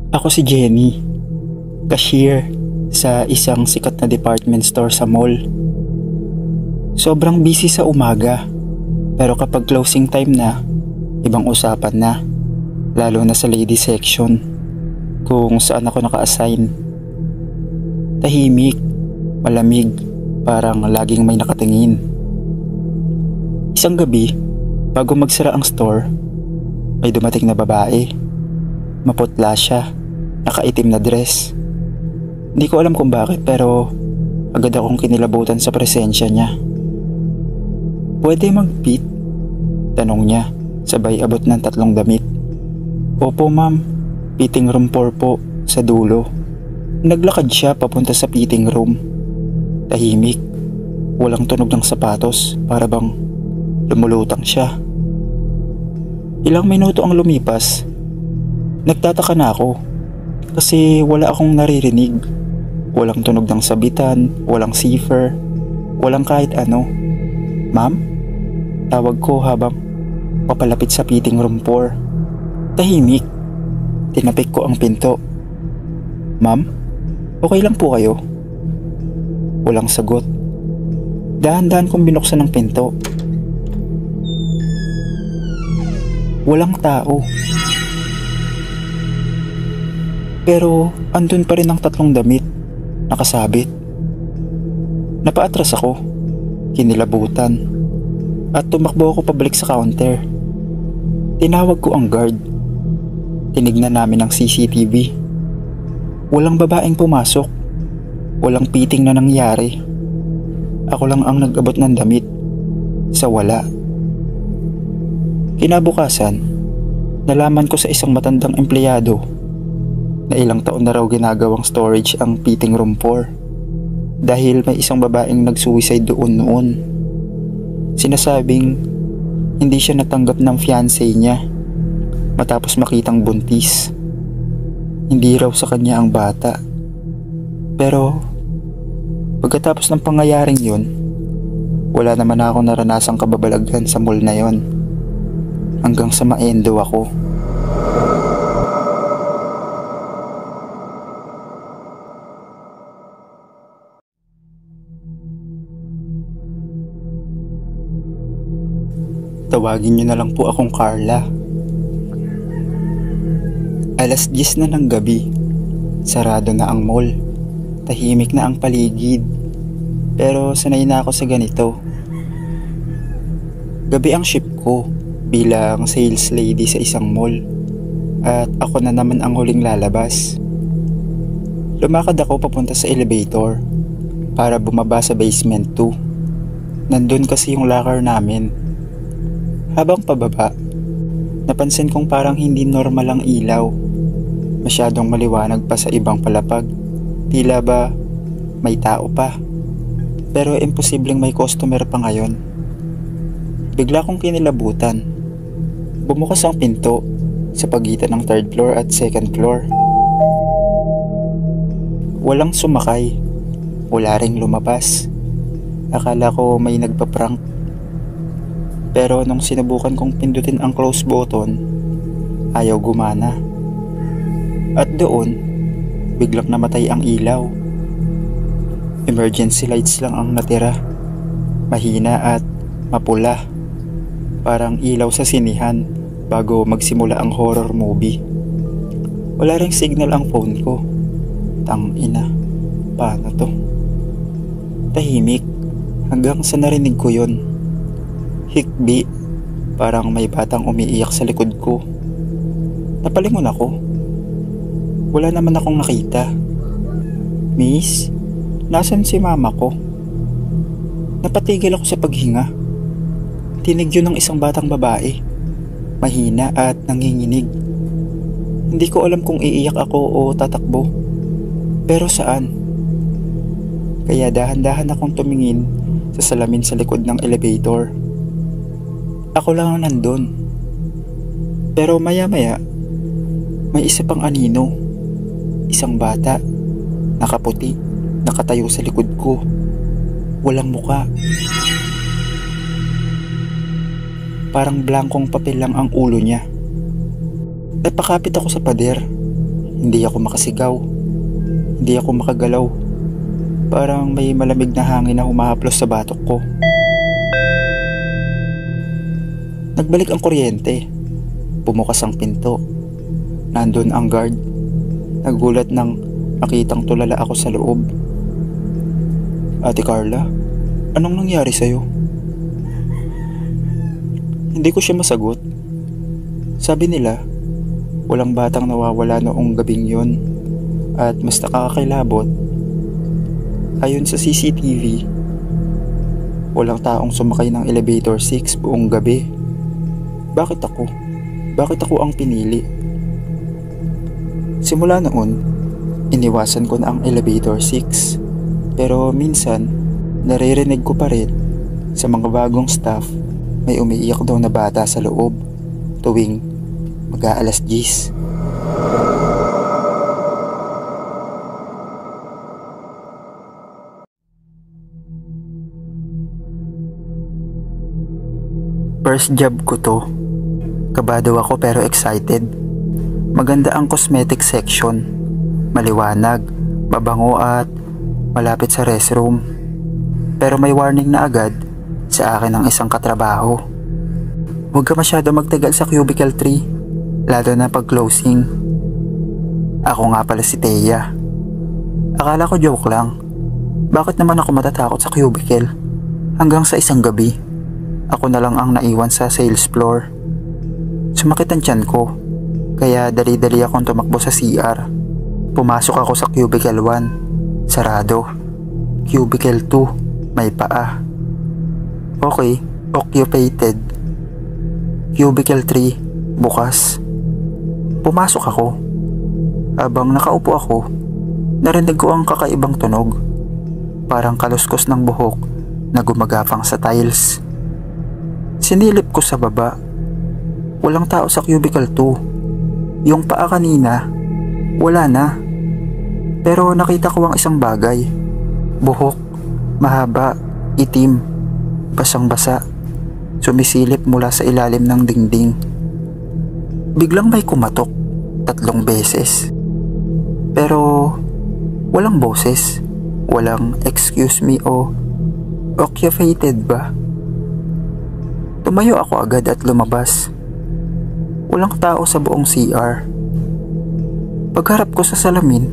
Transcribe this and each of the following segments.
Ako si Jenny, cashier sa isang sikat na department store sa mall. Sobrang busy sa umaga, pero kapag closing time na, ibang usapan na, lalo na sa ladies section kung saan ako naka-assign. Tahimik, malamig, parang laging may nakatingin. Isang gabi, bago magsara ang store, may dumating na babae. Maputla siya, nakaitim na dress. Hindi ko alam kung bakit pero agad akong kinilabutan sa presensya niya. "Pwede mag-fit?" tanong niya, sabay abot ng 3 damit. "Opo ma'am, fitting room 4 po, sa dulo." Naglakad siya papunta sa fitting room. Tahimik, walang tunog ng sapatos, para bang lumulutang siya. Ilang minuto ang lumipas. Nagtataka na ako kasi wala akong naririnig. Walang tunog ng sabitan, walang cipher, walang kahit ano. "Ma'am?" tawag ko habang papalapit sa fitting room 4. Tahimik. Tinapik ko ang pinto. "Ma'am, okay lang po kayo?" Walang sagot. Dahan-dahan kong binuksan ang pinto. Walang tao. Pero andun pa rin ang 3 damit, nakasabit. Napaatras ako, kinilabutan, at tumakbo ako pabalik sa counter. Tinawag ko ang guard. Tinignan namin ang CCTV. Walang babaeng pumasok. Walang piting na nangyari. Ako lang ang nag-abot ng damit. Sa wala. Kinabukasan, nalaman ko sa isang matandang empleyado na ilang taon na raw ginagawang storage ang fitting room 4 dahil may isang babaeng nag-suicide doon noon. Sinasabing hindi siya natanggap ng fiancé niya matapos makitang buntis. Hindi raw sa kanya ang bata. Pero pagkatapos ng pangyayaring yun, wala naman ako naranasang kababalaghan sa mall na yon, hanggang sa maendo ako. Tawagin niyo na lang po akong Carla. Alas 10 na ng gabi. Sarado na ang mall. Tahimik na ang paligid. Pero sanay na ako sa ganito. Gabi ang shift ko bilang sales lady sa isang mall. At ako na naman ang huling lalabas. Lumakad ako papunta sa elevator para bumaba sa basement 2. Nandun kasi yung locker namin. Habang pababa, napansin kong parang hindi normal ang ilaw. Masyadong maliwanag pa sa ibang palapag. Tila ba may tao pa. Pero imposibleng may customer pa ngayon. Bigla kong kinilabutan. Bumukas ang pinto sa pagitan ng 3rd floor at 2nd floor. Walang sumakay. Wala ring lumabas. Akala ko may nagpa-prank. Pero nung sinubukan kong pindutin ang close button, ayaw gumana. At doon, biglang namatay ang ilaw. Emergency lights lang ang natira. Mahina at mapula. Parang ilaw sa sinihan bago magsimula ang horror movie. Wala ring signal ang phone ko. Tangina, paano to? Tahimik hanggang sa narinig ko yun. Hikbi, parang may batang umiiyak sa likod ko. Napalingon ako. Wala naman akong nakita. "Miss, nasan si mama ko?" Napatigil ako sa paghinga. Tinig yun ng isang batang babae. Mahina at nanginginig. Hindi ko alam kung iiyak ako o tatakbo. Pero saan? Kaya dahan-dahan akong tumingin sa salamin sa likod ng elevator. Ako lang ang nandun. Pero maya-maya, may isa pang anino. Isang bata, nakaputi, nakatayo sa likod ko. Walang muka. Parang blankong papel lang ang ulo niya. Napakapit ako sa pader. Hindi ako makasigaw. Hindi ako makagalaw. Parang may malamig na hangin na humahaplos sa batok ko. Nagbalik ang kuryente. Bumukas ang pinto. Nandun ang guard. Nagulat nang makitang tulala ako sa loob. Ate Carla, anong nangyari sa'yo? Hindi ko siya masagot. Sabi nila, walang batang nawawala noong gabing yon at mas nakakakilabot. Ayon sa CCTV, walang taong sumakay ng elevator 6 buong gabi. Bakit ako? Bakit ako ang pinili? Simula noon, iniwasan ko na ang elevator 6. Pero minsan, naririnig ko pa rin sa mga bagong staff may umiiyak daw na bata sa loob tuwing mag-aalas 10. First job ko to. Kabado ako pero excited. Maganda ang cosmetic section. Maliwanag, mabango at malapit sa restroom. Pero may warning na agad sa akin ng isang katrabaho. Huwag ka masyado magtagal sa cubicle 3, lalo na pag closing. Ako nga pala si Thea. Akala ko joke lang. Bakit naman ako matatakot sa cubicle? Hanggang sa isang gabi, ako na lang ang naiwan sa sales floor. Sumakit ang tiyan ko, kaya dali-dali akong tumakbo sa CR. Pumasok ako sa cubicle 1. Sarado. Cubicle 2, may paa. Okay, occupied. Cubicle 3, bukas. Pumasok ako. Habang nakaupo ako, narinig ko ang kakaibang tunog. Parang kaluskos ng buhok na gumagapang sa tiles. Sinilip ko sa baba. Walang tao sa cubicle 2. Yung paa kanina, wala na. Pero nakita ko ang isang bagay. Buhok, mahaba, itim, basang-basa, sumisilip mula sa ilalim ng dingding. Biglang may kumatok 3 beses. Pero walang boses, walang excuse me o occupied ba? Tumayo ako agad at lumabas. Walang tao sa buong CR. Pagharap ko sa salamin,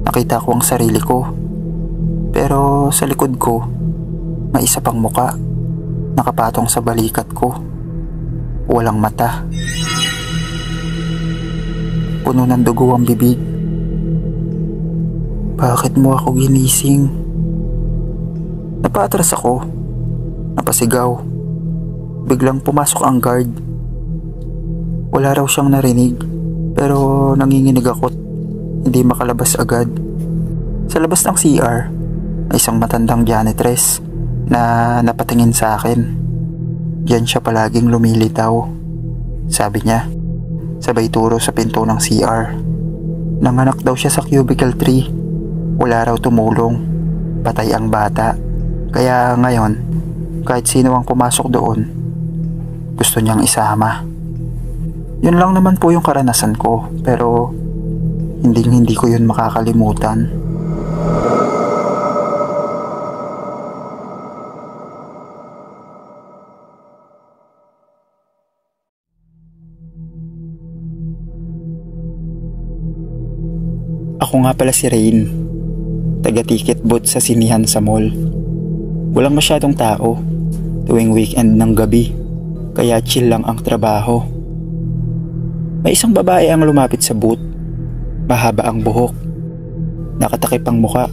nakita ko ang sarili ko. Pero sa likod ko, may isa pang muka, nakapatong sa balikat ko. Walang mata. Puno ng dugo ang bibig. Bakit mo ako ginising? Napaatras ako. Napasigaw. Biglang pumasok ang guard. Wala raw siyang narinig, pero nanginginig ako't hindi makalabas agad. Sa labas ng CR, ay isang matandang janitress na napatingin sa akin. Diyan siya palaging lumilitaw, sabi niya, sabay turo sa pinto ng CR. Nanganak daw siya sa cubicle 3. Wala raw tumulong, patay ang bata. Kaya ngayon, kahit sino ang pumasok doon, gusto niyang isama. Yun lang naman po yung karanasan ko, pero hindi ko yun makakalimutan. Ako nga pala si Rain, taga-ticket booth sa sinihan sa mall. Walang masyadong tao tuwing weekend ng gabi, kaya chill lang ang trabaho. May isang babae ang lumapit sa booth. Mahaba ang buhok, nakatakip ang muka,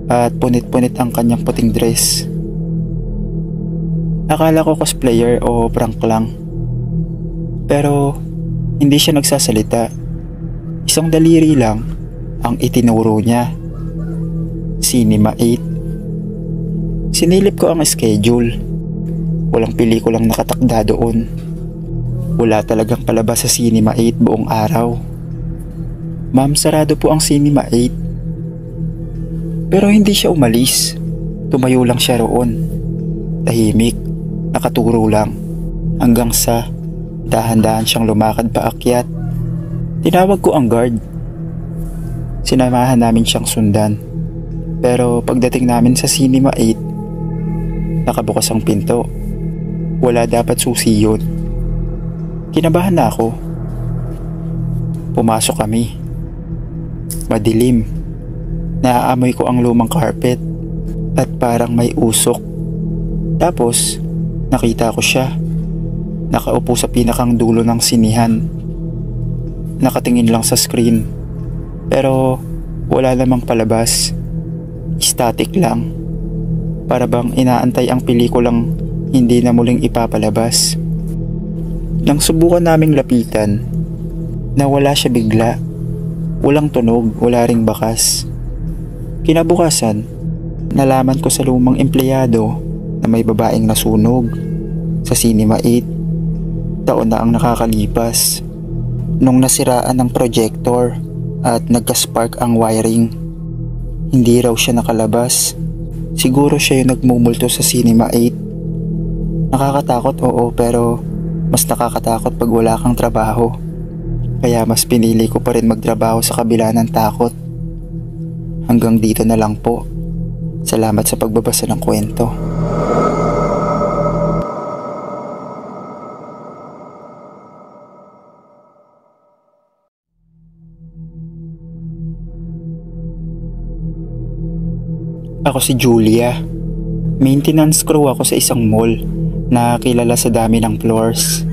at punit-punit ang kanyang puting dress. Akala ko cosplayer o prank lang. Pero hindi siya nagsasalita. Isang daliri lang ang itinuro niya. Cinema 8. Sinilip ko ang schedule. Walang pelikulang nakatakda doon. Wala talagang palabas sa Cinema 8 buong araw. Ma'am, sarado po ang Cinema 8. Pero hindi siya umalis. Tumayo lang siya roon. Tahimik, nakaturo lang. Hanggang sa dahan-dahan siyang lumakad paakyat. Tinawag ko ang guard sinamahan namin siyang sundan. Pero pagdating namin sa Cinema 8, nakabukas ang pinto. Wala dapat susi yun. Kinabahan na ako. Pumasok kami. Madilim. Naaamoy ko ang lumang carpet at parang may usok. Tapos nakita ko siya. Nakaupo sa pinakang dulo ng sinihan. Nakatingin lang sa screen. Pero wala namang palabas. Static lang. Para bang inaantay ang pelikulang hindi na muling ipapalabas. Nang subukan naming lapitan, nawala siya bigla. Walang tunog, wala ring bakas. Kinabukasan, nalaman ko sa lumang empleyado na may babaeng nasunog sa Cinema 8. Taon na ang nakakalipas. Nung nasiraan ng projector at nagka-spark ang wiring, hindi raw siya nakalabas. Siguro siya yung nagmumulto sa Cinema 8. Nakakatakot, oo, pero mas nakakatakot pag wala kang trabaho. Kaya mas pinili ko pa rin magtrabaho sa kabila ng takot. Hanggang dito na lang po. Salamat sa pagbabasa ng kwento. Ako si Julia. Maintenance crew ako sa isang mall na kilala sa dami ng floors.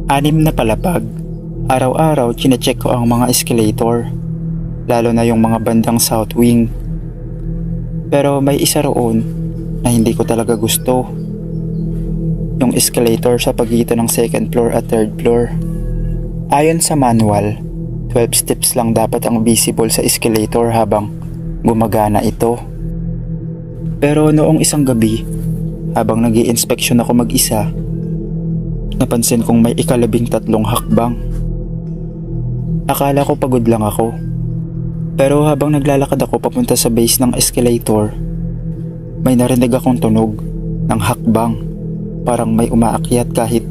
6 na palapag. Araw-araw chinecheck ko ang mga escalator, lalo na yung mga bandang south wing. Pero may isa roon na hindi ko talaga gusto. Yung escalator sa pagitan ng second floor at third floor. Ayon sa manual, 12 steps lang dapat ang visible sa escalator habang gumagana ito. Pero noong isang gabi, habang nag-i-inspeksyon ako mag-isa, napansin kong may 13 hakbang. Akala ko pagod lang ako. Pero habang naglalakad ako papunta sa base ng escalator, may narinig akong tunog ng hakbang. Parang may umaakyat kahit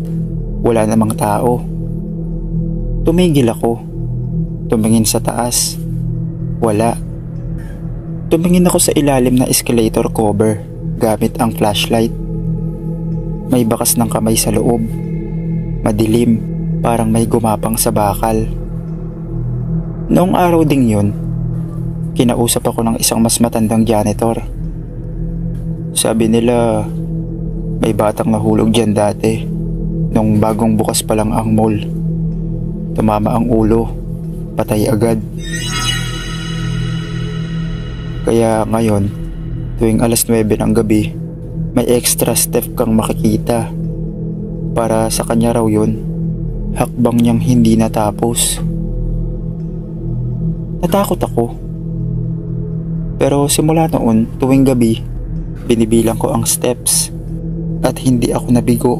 wala namang tao. Tumigil ako. Tumingin sa taas. Wala. Tumingin ako sa ilalim na escalator cover gamit ang flashlight. May bakas ng kamay sa loob. Madilim, parang may gumapang sa bakal. Noong araw ding yun, kinausap ako ng isang mas matandang janitor. Sabi nila, may batang nahulog dyan dati, nung bagong bukas pa lang ang mall. Tumama ang ulo, patay agad. Kaya ngayon, tuwing 9:00 ng gabi, may extra step kang makikita. Para sa kanya raw yun, hakbang niyang hindi natapos. Natakot ako. Pero simula noon, tuwing gabi, binibilang ko ang steps at hindi ako nabigo.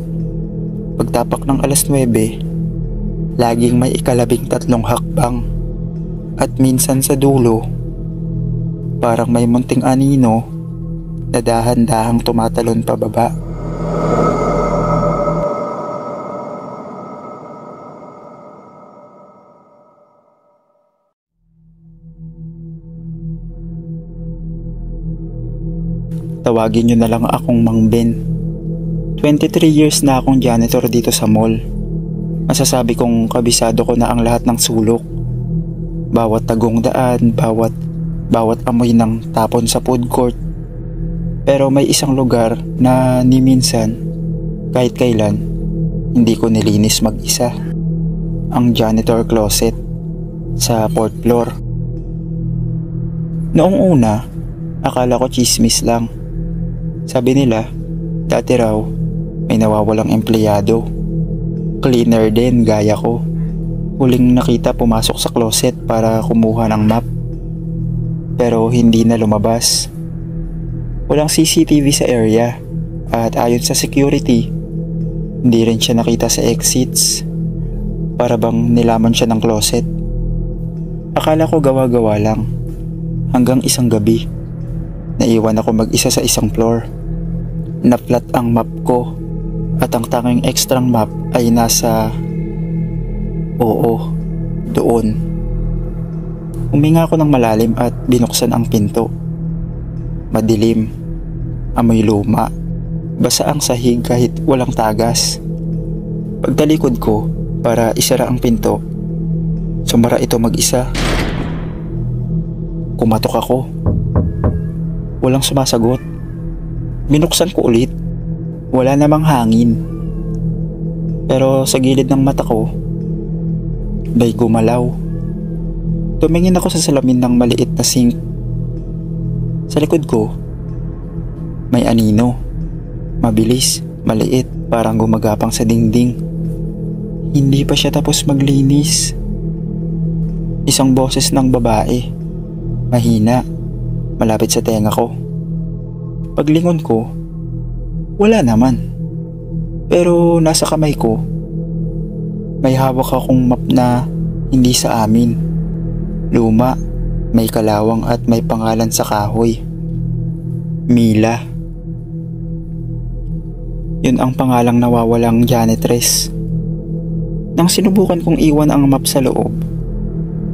Pagtapak ng 9:00, laging may 13 hakbang. At minsan sa dulo, parang may munting anino na dahan-dahang tumatalon pababa. Tawagin nyo na lang akong Mang Ben. 23 years na akong janitor dito sa mall. Masasabi kong kabisado ko na ang lahat ng sulok. Bawat tagong daan, bawat amoy ng tapon sa food court. Pero may isang lugar na ni minsan, kahit kailan, hindi ko nilinis mag-isa. Ang janitor closet sa 4th floor. Noong una, akala ko chismis lang. Sabi nila, dati raw may nawawalang empleyado. Cleaner din gaya ko. Huling nakita pumasok sa closet para kumuha ng map. Pero hindi na lumabas. Walang CCTV sa area at ayon sa security, hindi rin siya nakita sa exits. Para bang nilaman siya ng closet. Akala ko gawa-gawa lang. Hanggang isang gabi, naiwan ako mag-isa sa isang floor. Na-flat ang map ko at ang tanging extrang map ay nasa... Oo, doon. Huminga ako ng malalim at binuksan ang pinto. Madilim, amoy luma, basa ang sahig kahit walang tagas. Pagtalikod ko para isara ang pinto, sumara ito mag-isa. Kumatok ako. Walang sumasagot. Binuksan ko ulit. Wala namang hangin. Pero sa gilid ng mata ko, may gumalaw. Tumingin ako sa salamin ng maliit na sink. Sa likod ko, may anino. Mabilis, maliit, parang gumagapang sa dingding. Hindi pa siya tapos maglinis. Isang boses ng babae. Mahina, malapit sa tenga ko. Paglingon ko, wala naman. Pero nasa kamay ko, may hawak akong map na hindi sa amin. Luma, may kalawang at may pangalan sa kahoy. Mila. Yun ang pangalang nawawalang janitress. Nang sinubukan kong iwan ang map sa loob,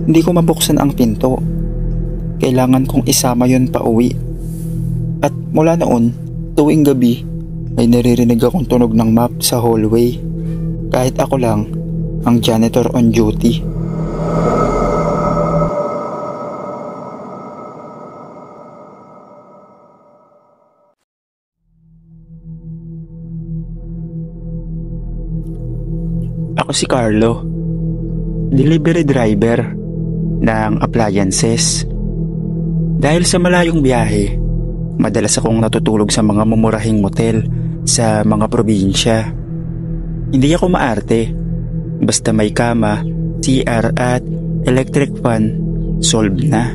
hindi ko mabuksan ang pinto. Kailangan kong isama yun pa uwi. At mula noon, tuwing gabi, may naririnig akong tunog ng map sa hallway. Kahit ako lang ang janitor on duty. Ako si Carlo, delivery driver ng appliances. Dahil sa malayong biyahe, madalas akong natutulog sa mga mumurahing motel sa mga probinsya. Hindi ako maarte, basta may kama, CR at electric fan, solved na.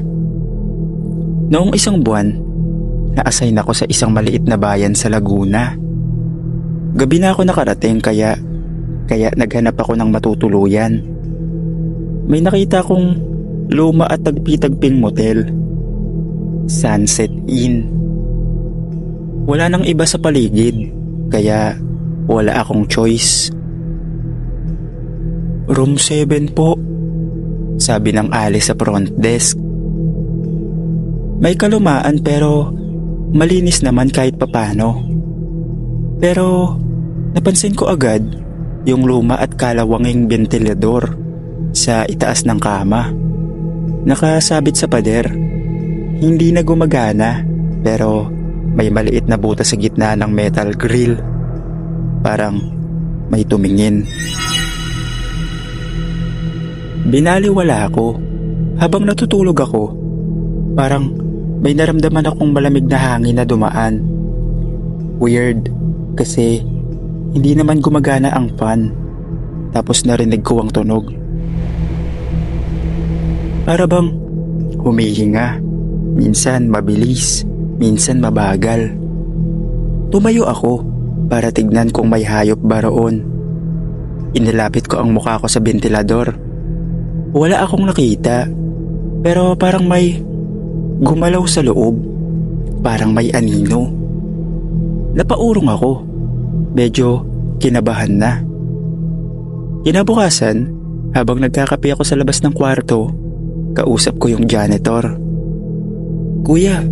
Noong isang buwan, na-assign ako sa isang maliit na bayan sa Laguna. Gabi na ako nakarating kaya naghanap ako ng matutuluyan. May nakita kong luma at tagpi-tagping motel. Sunset Inn. Wala nang iba sa paligid, kaya wala akong choice. Room 7 po, sabi ng ali sa front desk. May kalumaan pero malinis naman kahit papano. Pero napansin ko agad yung luma at kalawanging bentilador sa itaas ng kama. Nakasabit sa pader. Hindi na gumagana pero may maliit na butas sa gitna ng metal grill. Parang may tumingin. Binaliwala ako. Habang natutulog ako, parang may naramdaman akong malamig na hangin na dumaan. Weird kasi hindi naman gumagana ang fan. Tapos narinig ko ang tunog. Para bang humihinga. Minsan mabilis, minsan mabagal. Tumayo ako para tignan kung may hayop ba roon. Inilapit ko ang mukha ko sa bentilador. Wala akong nakita, pero parang may gumalaw sa loob. Parang may anino. Napaurong ako. Medyo kinabahan na. Kinabukasan, habang nagkakape ako sa labas ng kwarto, kausap ko yung janitor. Kuya,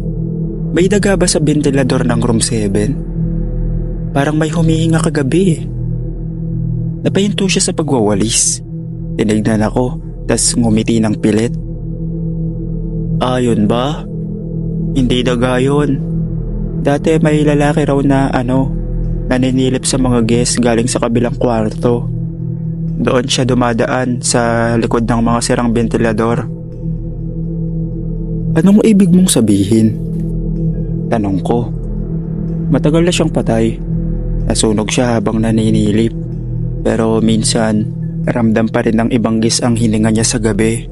may daga ba sa bentilador ng room 7? Parang may humihinga kagabi. Napahinto siya sa pagwawalis. Tinignan ako, tas ngumiti ng pilit. Ayun ba? Hindi daga yun. Dati may lalaki raw na naninilip sa mga guest galing sa kabilang kwarto. Doon siya dumadaan sa likod ng mga sirang bentilador. Anong ibig mong sabihin? Tanong ko. Matagal na siyang patay. Nasunog siya habang naninilip. Pero minsan, ramdam pa rin ng ibang guest ang hininga niya sa gabi.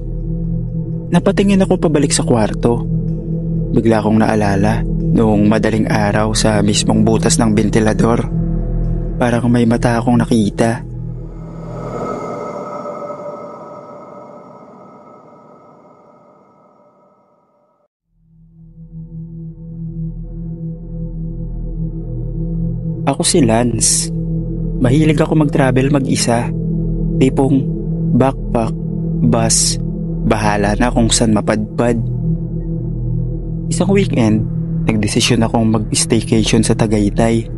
Napatingin ako pabalik sa kwarto. Bigla kong naalala noong madaling araw sa mismong butas ng bentilador. Parang may mata akong nakita. Ako si Lance. Mahilig ako mag-travel mag-isa. Tipong backpack, bus, bahala na kung saan mapadpad. Isang weekend, nagdesisyon akong mag-staycation sa Tagaytay.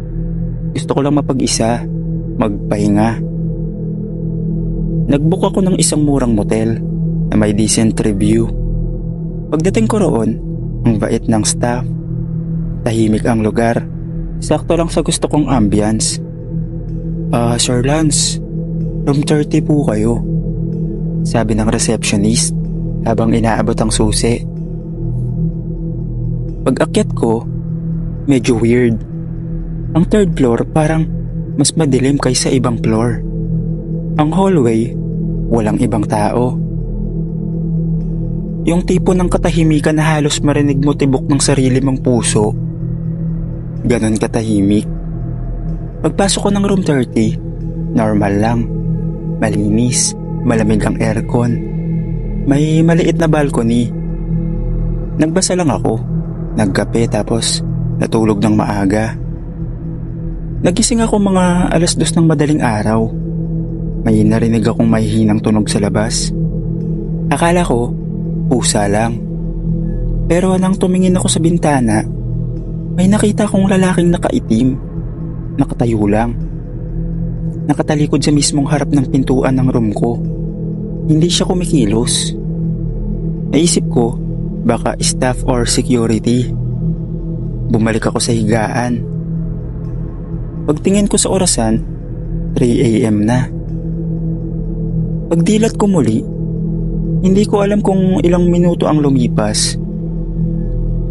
Gusto ko lang mapag-isa, magpahinga. Nag-book ako ng isang murang motel na may decent review. Pagdating ko roon, ang bait ng staff. Tahimik ang lugar. Sakto lang sa gusto kong ambience. Sir Lance, room 30 po kayo, sabi ng receptionist habang inaabot ang susi. Pag-akyat ko, medyo weird. Ang third floor parang mas madilim kaysa ibang floor. Ang hallway, walang ibang tao. Yung tipo ng katahimikan na halos marinig mo tibok ng sarili mong puso. Ganon katahimik. Pagpasok ko ng room 30, normal lang. Malinis, malamig ang aircon. May maliit na balcony. Nagbasa lang ako, nagkape tapos natulog ng maaga. Nagising ako mga 2:00 ng madaling araw. May narinig akong mahihinang tunog sa labas. Akala ko, pusa lang. Pero nang tumingin ako sa bintana, may nakita akong lalaking nakaitim. Nakatayo lang. Nakatalikod sa mismong harap ng pintuan ng room ko. Hindi siya kumikilos. Naisip ko, baka staff or security. Bumalik ako sa higaan. Pagtingin ko sa orasan, 3 AM na. Pagdilat ko muli, hindi ko alam kung ilang minuto ang lumipas.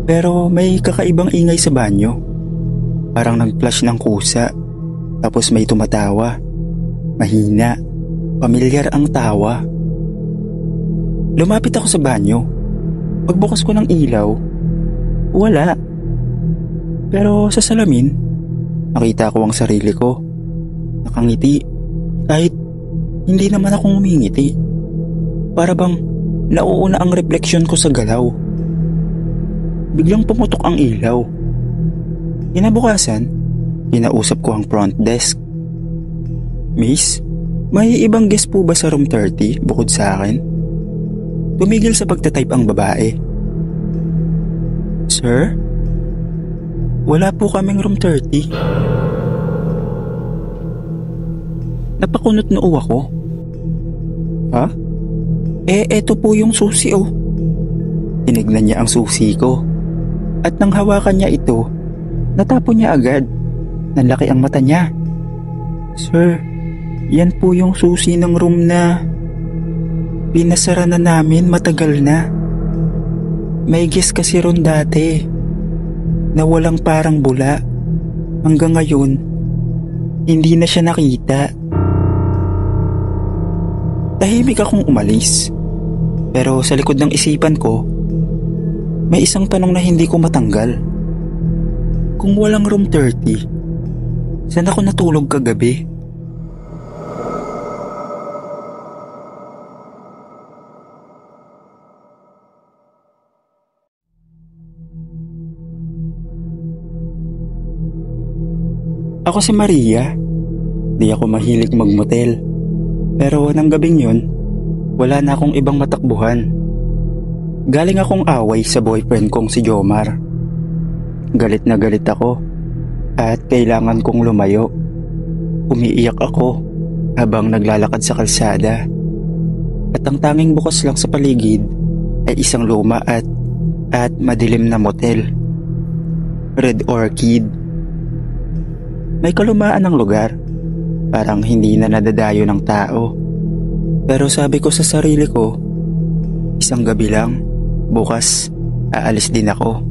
Pero may kakaibang ingay sa banyo. Parang nag-flash ng kusa, tapos may tumatawa. Mahina, pamilyar ang tawa. Lumapit ako sa banyo. Pagbukas ko ng ilaw, wala. Pero sa salamin, nakita ko ang sarili ko. Nakangiti, kahit hindi naman akong umingiti. Para bang nauuna ang refleksyon ko sa galaw. Biglang pumutok ang ilaw. Kinabukasan, kinausap ko ang front desk. Miss, may ibang guest po ba sa room 30 bukod sa akin? Tumigil sa pagtatype ang babae. Sir? Wala po kaming room 30. Napakunot noo ako. Ha? Eto po yung susi oh. Tinignan niya ang susi ko. At nang hawakan niya ito, natapon niya agad. Nanlaki ang mata niya. Sir, yan po yung susi ng room na pinasara na namin matagal na. May guest kasi ron dati na walang parang bula. Hanggang ngayon, hindi na siya nakita. Tahimik akong umalis. Pero sa likod ng isipan ko, may isang tanong na hindi ko matanggal. Kung walang room 30, saan ako natulog kagabi? Ako si Maria. Di ako mahilig magmotel. Pero nang gabing yun, wala na akong ibang matakbuhan. Galing akong away sa boyfriend kong si Jomar. Galit na galit ako at kailangan kong lumayo. Umiiyak ako habang naglalakad sa kalsada. At ang tanging bukas lang sa paligid ay isang luma at madilim na motel. Red Orchid. May kalumaan ng lugar. Parang hindi na nadadayo ng tao. Pero sabi ko sa sarili ko, isang gabi lang, bukas aalis din ako.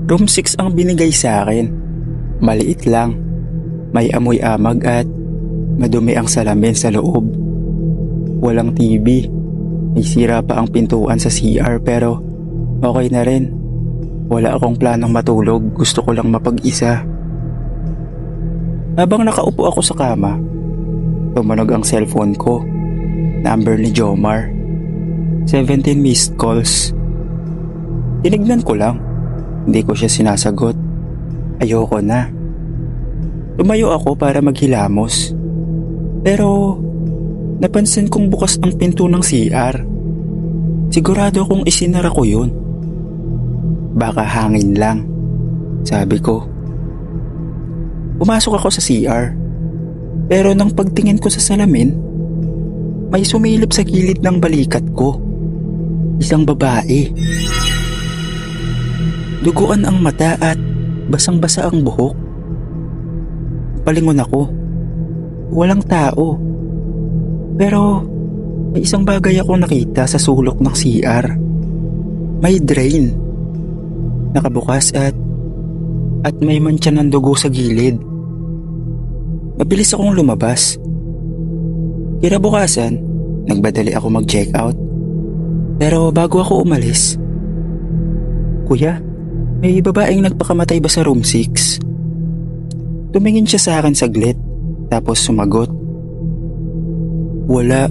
Room 6 ang binigay sa akin. Maliit lang. May amoy amag at madumi ang salamin sa loob. Walang TV. May sira pa ang pintuan sa CR pero okay na rin. Wala akong planong matulog. Gusto ko lang mapag-isa. Habang nakaupo ako sa kama, tumunog ang cellphone ko. Number ni Jomar. 17 missed calls. Tinignan ko lang. Hindi ko siya sinasagot. Ayoko na. Tumayo ako para maghilamos. Pero napansin kong bukas ang pinto ng CR. Sigurado kung isinara ko yun. Baka hangin lang, sabi ko. Pumasok ako sa CR. Pero nang pagtingin ko sa salamin, may sumilip sa gilid ng balikat ko. Isang babae. Duguan ang mata at basang-basa ang buhok. Palingon ako. Walang tao. Pero may isang bagay akong nakita sa sulok ng CR. May drain. Nakabukas at may mantsa ng dugo sa gilid. Mabilis akong lumabas. Kinabukasan, nagbadali ako mag-check out. Pero bago ako umalis, "Kuya, may babaeng nagpakamatay ba sa room 6? Tumingin siya sa akin saglit, tapos sumagot, "Wala."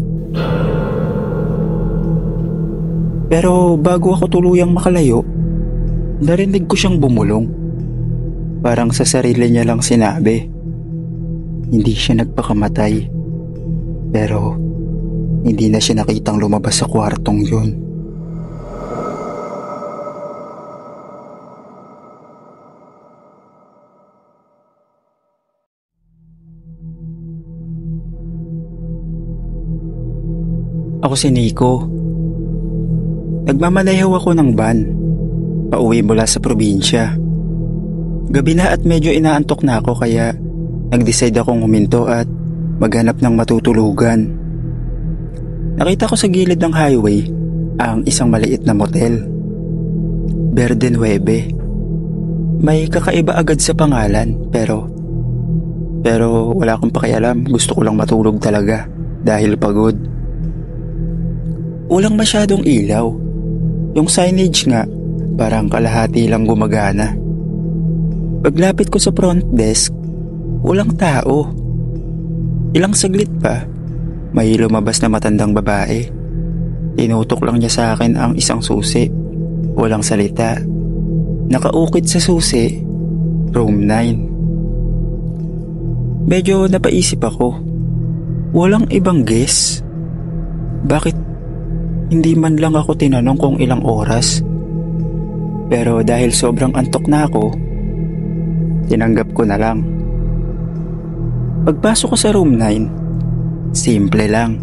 Pero bago ako tuluyang makalayo, narinig ko siyang bumulong. Parang sa sarili niya lang sinabi. Hindi siya nagpakamatay. Pero hindi na siya nakitang lumabas sa kwartong yun. Ako si Nico. Nagmamalayaw ako ng van, pauwi mula sa probinsya. Gabi na at medyo inaantok na ako kaya nag-decide akong huminto at maghanap ng matutulugan. Nakita ko sa gilid ng highway ang isang maliit na motel. Verde Nueve. May kakaiba agad sa pangalan pero wala akong pakialam. Gusto ko lang matulog talaga dahil pagod. Walang masyadong ilaw. Yung signage nga parang kalahati lang gumagana. Paglapit ko sa front desk, walang tao. Ilang saglit pa, may lumabas na matandang babae. Tinutok lang niya sa akin ang isang susi. Walang salita. Nakaukit sa susi, room 9. Medyo napaisip ako. Walang ibang guest. Bakit hindi man lang ako tinanong kung ilang oras? Pero dahil sobrang antok na ako, tinanggap ko na lang. Pagpasok ko sa room 9, simple lang.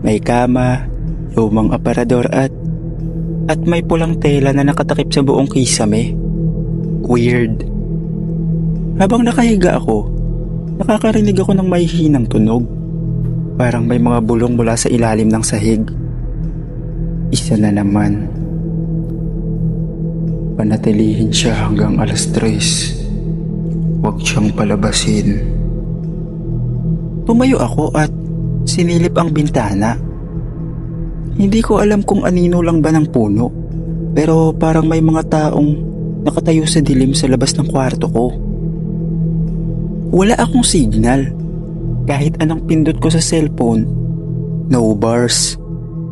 May kama, lumang aparador at may pulang tela na nakatakip sa buong kisame. Weird. Habang nakahiga ako, nakakarinig ako ng may hinang tunog. Parang may mga bulong mula sa ilalim ng sahig. Isa na naman. Panatilihin siya hanggang 3:00. Huwag siyang palabasin. Tumayo ako at sinilip ang bintana. Hindi ko alam kung anino lang ba ng puno, pero parang may mga taong nakatayo sa dilim sa labas ng kwarto ko. Wala akong signal. Kahit anong pindot ko sa cellphone, no bars,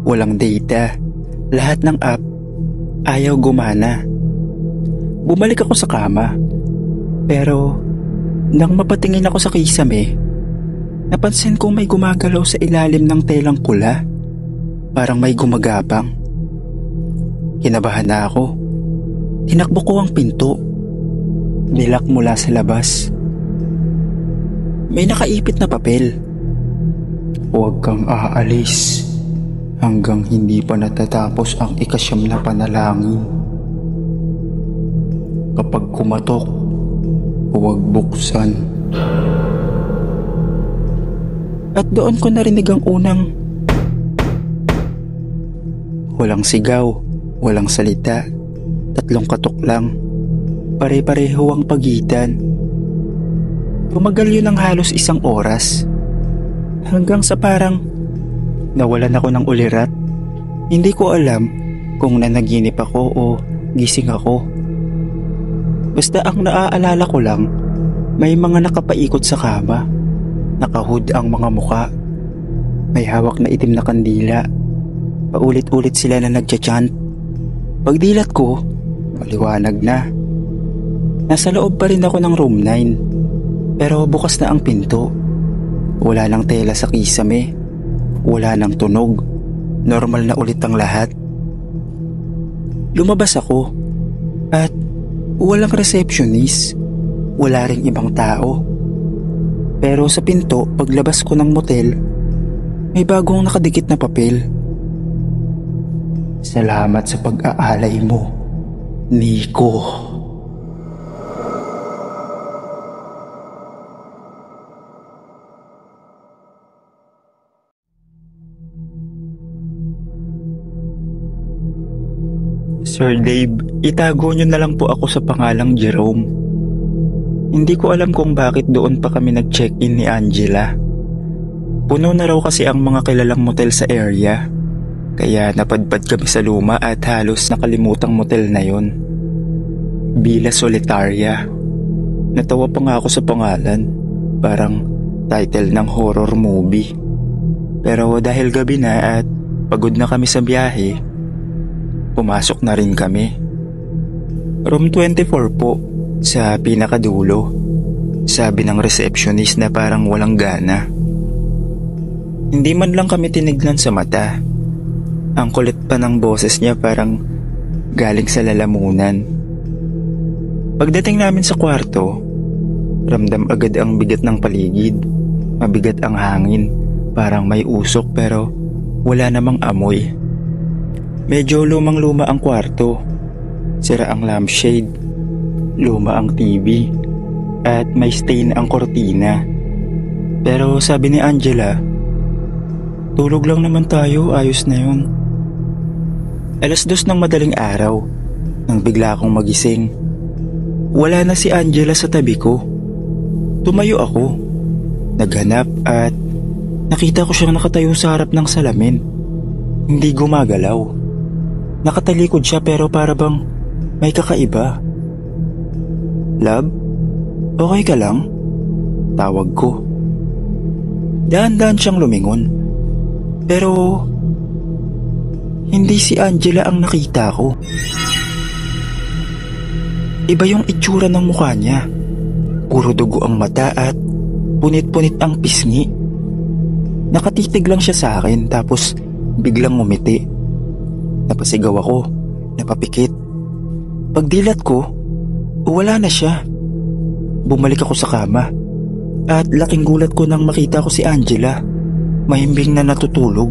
walang data. Lahat ng app ayaw gumana. Bumalik ako sa kama. Pero nang mapatingin ako sa kisame, napansin kong may gumagalaw sa ilalim ng telang pula. Parang may gumagapang. Kinabahan na ako. Tinakbo ko ang pinto. Nilak mula sa labas. May nakaipit na papel. Huwag kang aalis hanggang hindi pa natatapos ang 9 na panalangin. Kapag kumatok, huwag buksan. At doon ko narinig ang unang. Walang sigaw, walang salita, 3 katok lang. Pare-pareho ang pagitan. Tumagal yun ng halos 1 oras. Hanggang sa parang nawalan ako ng ulirat. Hindi ko alam kung nanaginip ako o gising ako. Basta ang naaalala ko lang, may mga nakapaikot sa kama. Nakahood ang mga muka. May hawak na itim na kandila. Paulit-ulit sila na nagcha-chant. Pagdilat ko, maliwanag na. Nasa loob pa rin ako ng room 9. Pero bukas na ang pinto. Wala nang tela sa kisame. Wala nang tunog. Normal na ulit ang lahat. Lumabas ako at walang receptionist, wala ring ibang tao. Pero sa pinto, paglabas ko ng motel, may bagong nakadikit na papel. Salamat sa pag-aalay mo, Nico. Sir Dave, itago niyo na lang po ako sa pangalang Jerome. Hindi ko alam kung bakit doon pa kami nag-check-in ni Angela. Puno na raw kasi ang mga kilalang motel sa area. Kaya napadpad kami sa luma at halos nakalimutang motel na yon. Villa Solitaria. Natawa pa nga ako sa pangalan. Parang title ng horror movie. Pero dahil gabi na at pagod na kami sa biyahe, pumasok na rin kami. Room 24 po, sa pinakadulo. Sabi ng receptionist na parang walang gana. Hindi man lang kami tinignan sa mata. Ang kulit pa ng boses niya, parang galing sa lalamunan. Pagdating namin sa kwarto, ramdam agad ang bigat ng paligid. Mabigat ang hangin, parang may usok pero wala namang amoy. Medyo lumang-luma ang kwarto. Sira ang lampshade, luma ang TV, at may stain ang kortina. Pero sabi ni Angela, tulog lang naman tayo, ayos na yun. 2:00 ng madaling araw, nang bigla akong magising. Wala na si Angela sa tabi ko. Tumayo ako, naghanap at nakita ko siyang nakatayo sa harap ng salamin. Hindi gumagalaw. Nakatalikod siya pero para bang may kakaiba. Love, okay ka lang? Tawag ko. Dahan-dahan siyang lumingon. Pero hindi si Angela ang nakita ko. Iba yung itsura ng mukha niya. Puro dugo ang mata at punit-punit ang pisngi. Nakatitig lang siya sa akin tapos biglang ngumiti. Napasigaw ako, napapikit. Pagdilat ko, wala na siya. Bumalik ako sa kama at laking gulat ko nang makita ko si Angela, mahimbing na natutulog.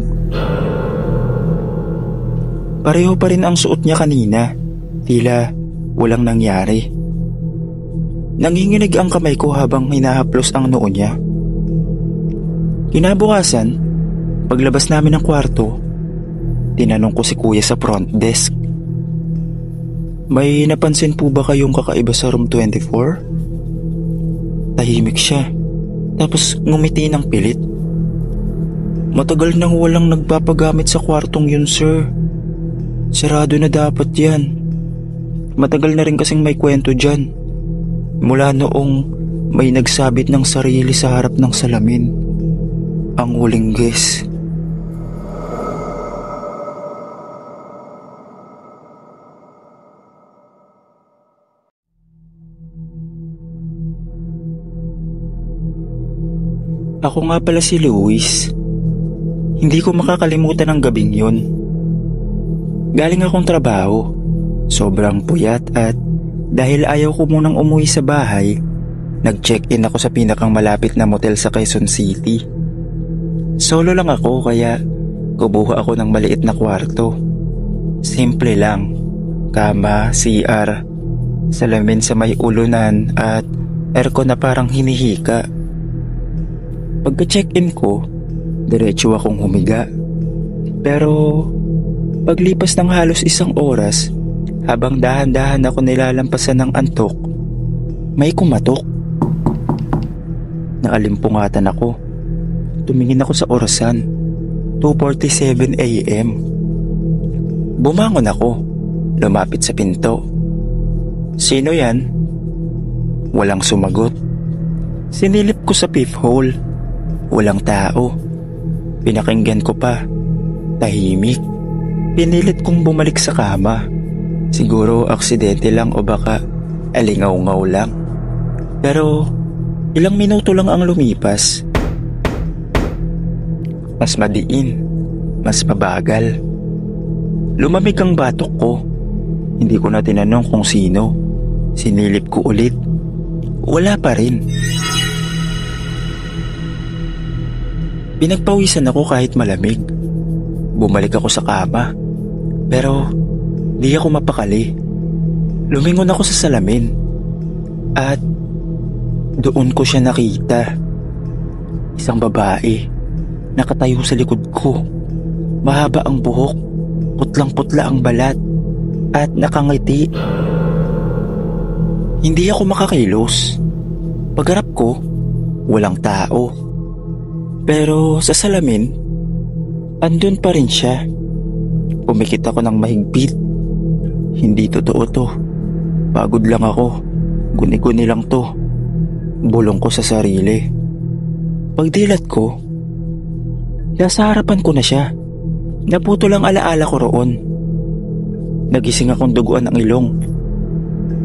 Pareho pa rin ang suot niya kanina, tila walang nangyari. Nanginginig ang kamay ko habang hinahaplos ang noo niya. Kinabukasan, paglabas namin ng kwarto, tinanong ko si kuya sa front desk. May napansin po ba kayong kakaiba sa room 24? Tahimik siya, tapos ngumiti ng pilit. Matagal nang walang nagpapagamit sa kwartong yun, sir. Sarado na dapat yan. Matagal na rin kasing may kwento dyan. Mula noong may nagsabit ng sarili sa harap ng salamin. Ang huling guest. Ako nga pala si Luis. Hindi ko makakalimutan ang gabing yun. Galing akong trabaho, sobrang puyat at dahil ayaw ko munang umuwi sa bahay, nag-check-in ako sa pinakang malapit na motel sa Quezon City. Solo lang ako kaya kubuha ako ng maliit na kwarto. Simple lang, kama, CR, salamin sa may ulunan at aircon na parang hinihika. Pagka-check-in ko, diretso akong humiga. Pero paglipas ng halos 1 oras, habang dahan-dahan ako nilalampasan ng antok, may kumatok. Naalimpungatan ako. Tumingin ako sa orasan. 2:47 AM. Bumangon ako. Lumapit sa pinto. Sino yan? Walang sumagot. Sinilip ko sa peephole. Walang tao. Pinakinggan ko pa. Tahimik. Pinilit kong bumalik sa kama. Siguro aksidente lang o baka alingaw-ngaw lang. Pero ilang minuto lang ang lumipas. Mas madiin, mas mabagal. Lumamig ang batok ko. Hindi ko na tinanong kung sino. Sinilip ko ulit. Wala pa rin. Pinagpawisan ako kahit malamig. Bumalik ako sa kama. Pero di ako mapakali. Lumingon ako sa salamin. At doon ko siya nakita. Isang babae. Nakatayo sa likod ko. Mahaba ang buhok. Putlang-putla ang balat. At nakangiti. Hindi ako makakilos. Pagharap ko, walang tao. Pero sa salamin, andun pa rin siya. Pumikit ako ng mahigpit. Hindi totoo to. Pagod lang ako. Guni-guni lang to. Bulong ko sa sarili. Pagdilat ko, nasa harapan ko na siya. Naputo lang alaala ko roon. Nagising akong duguan ang ilong.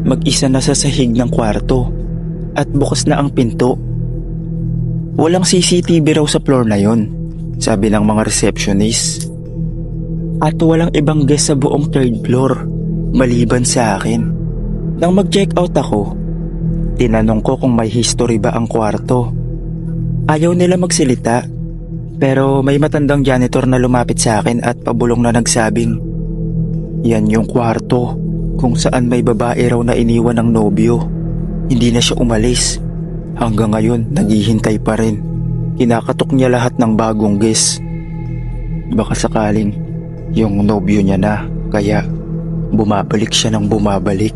Mag-isa na sa sahig ng kwarto at bukas na ang pinto. Walang CCTV raw sa floor na yon, sabi ng mga receptionist. At walang ibang guest sa buong third floor, maliban sa akin. Nang mag-check out ako, tinanong ko kung may history ba ang kwarto. Ayaw nila magsilita, pero may matandang janitor na lumapit sa akin at pabulong na nagsabing, yan yung kwarto kung saan may babae raw na iniwan ng nobyo. Hindi na siya umalis. Hanggang ngayon, naghihintay pa rin. Kinakatok niya lahat ng bagong guest. Baka sakaling yung nobyo niya na, kaya bumabalik siya ng bumabalik.